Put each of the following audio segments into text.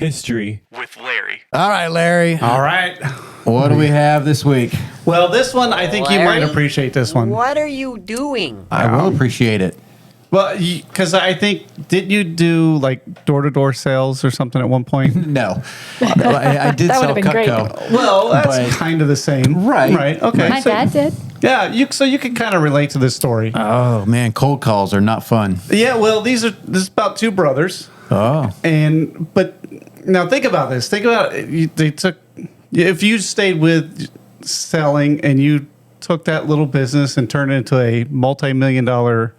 History with Larry. All right, Larry. All right. What do we have this week? Well, this one, I think you might appreciate this one. What are you doing? I will appreciate it. Well, because I think, didn't you do like door-to-door sales or something at one point? No. I did That sell would've been great. Cutco. Well, that's But- kind of the same. Right. Right. Okay. My dad did. Yeah, so you can kind of relate to this story. Oh, man. Cold calls are not fun. Yeah, well, this is about two brothers. Oh. But now think about this. Think about if you stayed with selling and you took that little business and turned it into a multi-million-dollar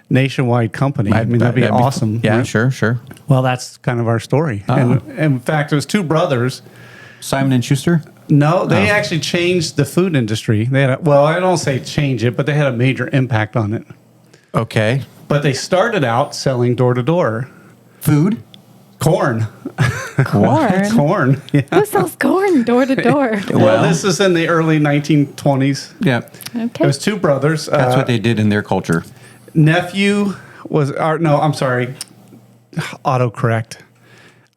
nationwide company. I mean, that'd be awesome. Yeah, right? sure. Well, that's kind of our story. And in fact, it was two brothers. Simon and Schuster? No, they actually changed the food industry. They had I don't say change it, but they had a major impact on it. Okay. But they started out selling door to door. Food? Corn. Corn. Corn. Yeah. Who sells corn door to door? Well, this is in the early 1920s. Yeah. Okay. It was two brothers. That's what they did in their culture. Nephew was, I'm sorry, autocorrect.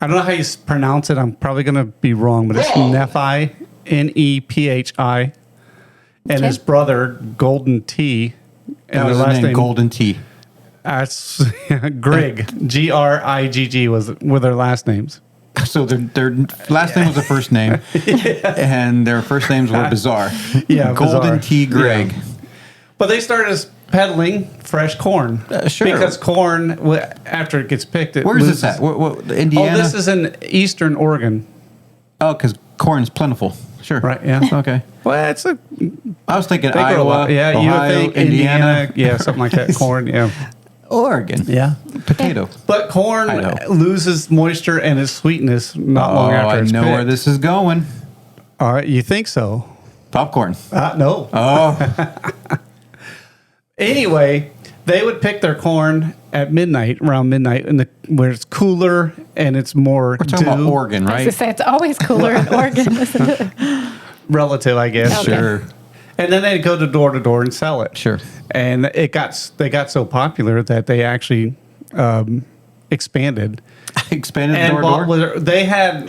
I don't know how you pronounce it. I'm probably going to be wrong, but it's Nephi, Nephi, and his brother, Golden T. And That was their his name, Golden T. That's Grigg, Grigg were their last names. So their last name was the first name, and their first names were bizarre. Yeah, Golden bizarre. T. Grigg. Yeah. But they started as peddling fresh corn. Sure. Because corn, after it gets picked, it Where's loses. this at? What, Indiana? Oh, this is in eastern Oregon. Oh, because corn's plentiful. Sure. Right, yeah. Okay. Well, it's a I was thinking they grow Iowa, up. Yeah, Ohio, you would think Indiana, yeah, something like that. Corn, yeah. Oregon. Yeah. Potato. But corn Idaho. loses moisture and its sweetness not long after it's I know picked. where this is going. All right, you think so? Popcorn. No. Oh, Anyway, they would pick their corn at midnight, around midnight, where it's cooler and it's more we're talking about Oregon, I was right? to say it's always cooler in Oregon, isn't it? relative, I guess. Okay. Sure. And then they'd go to door and sell it. Sure. And they got so popular that they actually expanded. Expanded And door to door. they had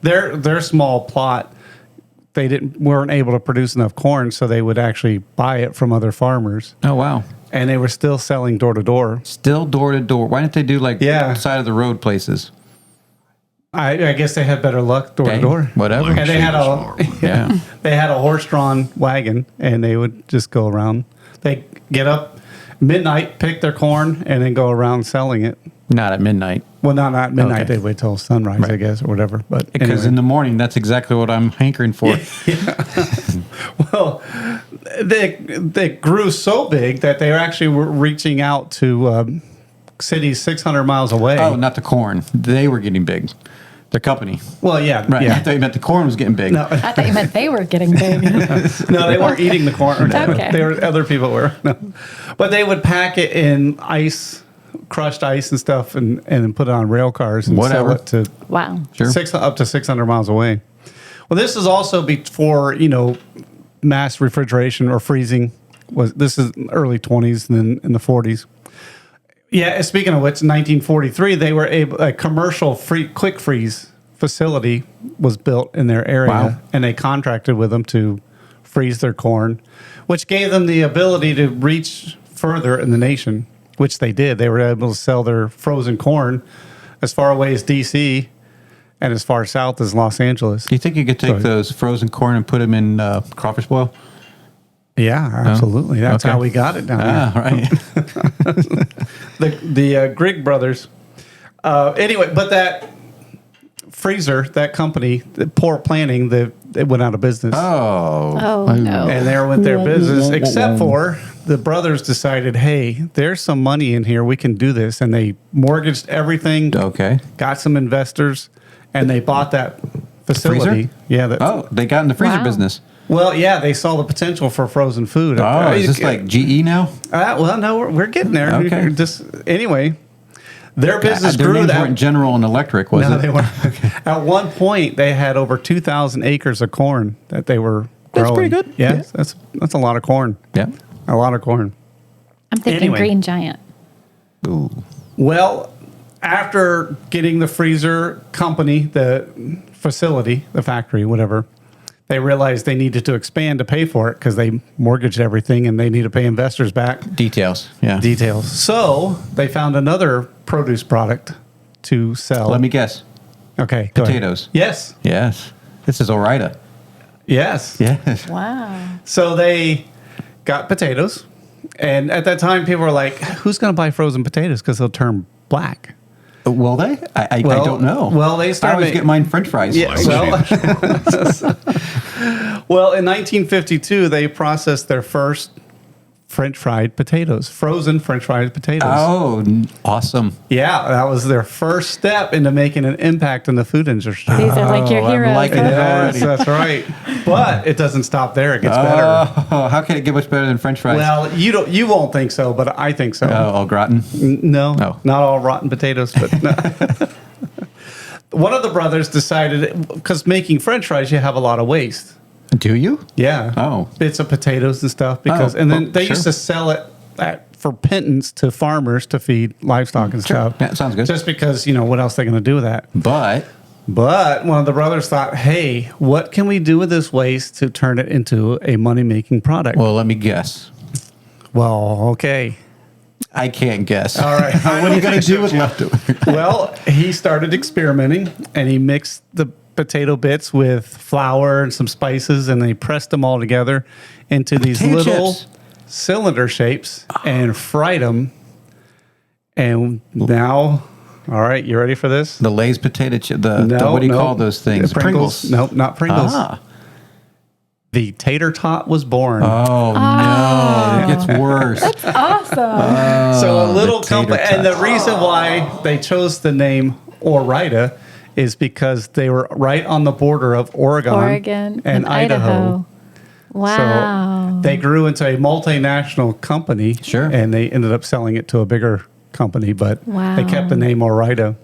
their small plot. They weren't able to produce enough corn, so they would actually buy it from other farmers, Oh, wow. and they were still selling door to door. Still door to door. Why didn't they do like Yeah. side of the road places? I guess they had better luck door to door. Whatever. And they had Yeah. they had a horse-drawn wagon, and they would just go around. They get up midnight, pick their corn, and then go around selling it. Not at midnight. Well, not midnight. Okay. They'd wait till sunrise, I guess, or whatever. But Because anyway. in the morning, that's exactly what I'm hankering for. Well, they grew so big that they actually were reaching out to cities 600 miles away. Oh, not the corn. They were getting big. Their company. Well, yeah, Right. I yeah. thought you meant the corn was getting big. No, I thought you meant they were getting big. no, they weren't eating the corn. Okay. They were other people were. No. But they would pack it in ice, crushed ice and stuff, and then put it on rail cars and Whatever. sell it to Wow. Sure. up to 600 miles away. Well, this is also before mass refrigeration or freezing. This is early 20s and then in the 40s. Yeah, speaking of which, in 1943, they were a commercial quick freeze facility was built in their area, Wow. and they contracted with them to freeze their corn, which gave them the ability to reach further in the nation, which they did. They were able to sell their frozen corn as far away as D.C. and as far south as Los Angeles. Do you think you could take Sorry. those frozen corn and put them in crawfish boil? Yeah, absolutely. That's Okay. how we got it down Ah, right. the Grigg brothers. Anyway, but that freezer, that company, the poor planning, it went out of business. Oh, no. And there went their business, except for the brothers decided, hey, there's some money in here. We can do this. And they mortgaged everything, Okay. got some investors, and they bought that facility. Freezer? Yeah. Oh, they got in the freezer Wow. business. Well, yeah, they saw the potential for frozen food. Oh, is this like GE now? Well, no, we're getting there. Okay. Anyway, their business Their grew. names weren't General and Electric, was No, it? they weren't. At one point, they had over 2,000 acres of corn that they were That's growing. pretty good. Yeah, that's a lot of corn. Yeah. A lot of corn. I'm thinking Anyway. Green Giant. Ooh. Well, after getting the freezer company, the facility, the factory, whatever, they realized they needed to expand to pay for it because they mortgaged everything and they need to pay investors back. Details. Yeah. Details. So they found another produce product to sell. Let me guess. Okay. Go ahead. Potatoes. Yes. Yes. This is Orida. Yes. Yes. Wow. So they got potatoes. And at that time, people were like, who's going to buy frozen potatoes because they'll turn black? Will they? I don't know. Well, they I started always get mine French fries. Yeah, well, in 1952, they processed their first French fried potatoes, frozen French fried potatoes. Oh, awesome. Yeah, that was their first step into making an impact in the food industry. These are like your I'm heroes. liking it. Yes, that's right. But it doesn't stop there. It gets better. Oh, how can it get much better than French fries? Well, you won't think so, but I think so. au gratin. No, Oh. not all rotten potatoes, but no. One of the brothers decided, because making French fries, you have a lot of waste. Do you? Yeah. Oh. Bits of potatoes and stuff. Because, Oh, and then well, they sure. used to sell it for pittance to farmers to feed livestock and stuff. Yeah, sounds good. Just because, what else they're going to do with that? But But one of the brothers thought, hey, what can we do with this waste to turn it into a money-making product? well, let me guess. Well, okay. I can't guess. All right. What are you going to do with leftovers? Well, he started experimenting, and he mixed the potato bits with flour and some spices, and they pressed them all together into these Potato little chips. cylinder shapes and fried them. And now, all right, you ready for this? The Lay's potato chip. What do you call those things? Pringles. Nope, not Pringles. Ah. The Tater Tot was born. Oh, no. It gets worse. Awesome. So a little the tater company, and the tot. reason why they chose the name Orida is because they were right on the border of Oregon and Idaho. Wow. So they grew into a multinational company. Sure. And they ended up selling it to a bigger company, but Wow. they kept the name Orida.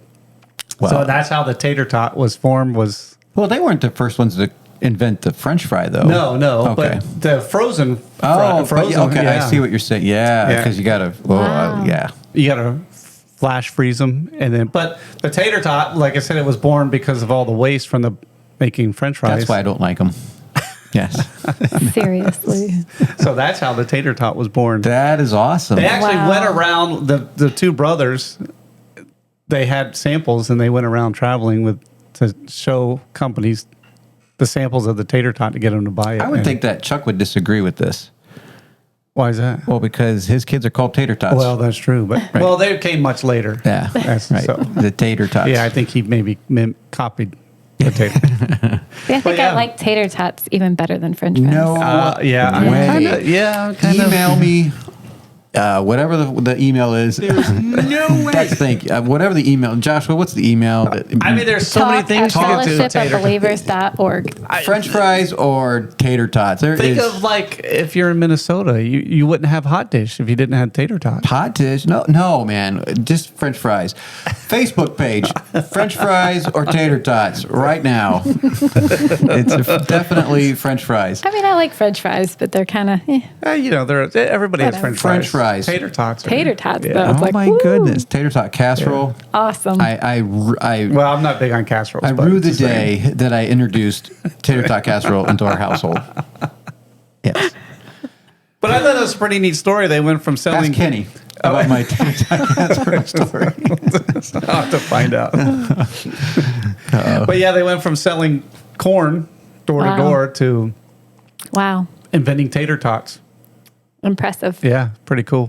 Wow. So that's how the Tater Tot was formed. Well, they weren't the first ones to invent the French fry, though. No, Okay. but the frozen. Frozen. Okay, yeah. I see what you're saying. Yeah, Yeah. because you got to. Wow. Yeah. You got to flash freeze them, and then. But the Tater Tot, like I said, it was born because of all the waste from the making French fries. That's why I don't like them. Yes. Seriously. So that's how the Tater Tot was born. That is awesome. They actually Wow. went around, the two brothers, they had samples and they went around traveling to show companies the samples of the Tater Tot to get them to buy it. I would And- think that Chuck would disagree with this. Why is that? Well, because his kids are called Tater Tots. Well, that's true. But well, they came much later. yeah. That's, Right. so, The Tater Tots. yeah, I think he maybe copied the Tater. See, I think yeah. I like tater tots even better than French fries. No. Yeah, I'm way. kinda, yeah, kind of. Email me. Whatever the email is. There's no way. That's whatever the email. Joshua, what's the email? I mean, there's so many things you can do with Tater Tot. fellowshipofbelievers.org. French fries or tater tots. Think of like if you're in Minnesota, you wouldn't have hot dish if you didn't have tater tots. hot dish. No, man. Just French fries. Facebook page. French fries or tater tots right now. It's definitely French fries. I mean, I like French fries, but they're kind of Everybody has Whatever. French French fries. Tater tots. tater tots, Yeah. though. It's Oh like, my woo, goodness. Tater tot casserole. awesome. I Well, I'm not big on casseroles. I but rue the it's same. day that I introduced tater tot casserole into our household. Yes. But I thought it was a pretty neat story. They went from selling. Ask Kenny about my tater tot casserole story. I'll have to find out. But yeah, they went from selling corn door to Wow. door to Wow. inventing tater tots. Impressive. Yeah, pretty cool.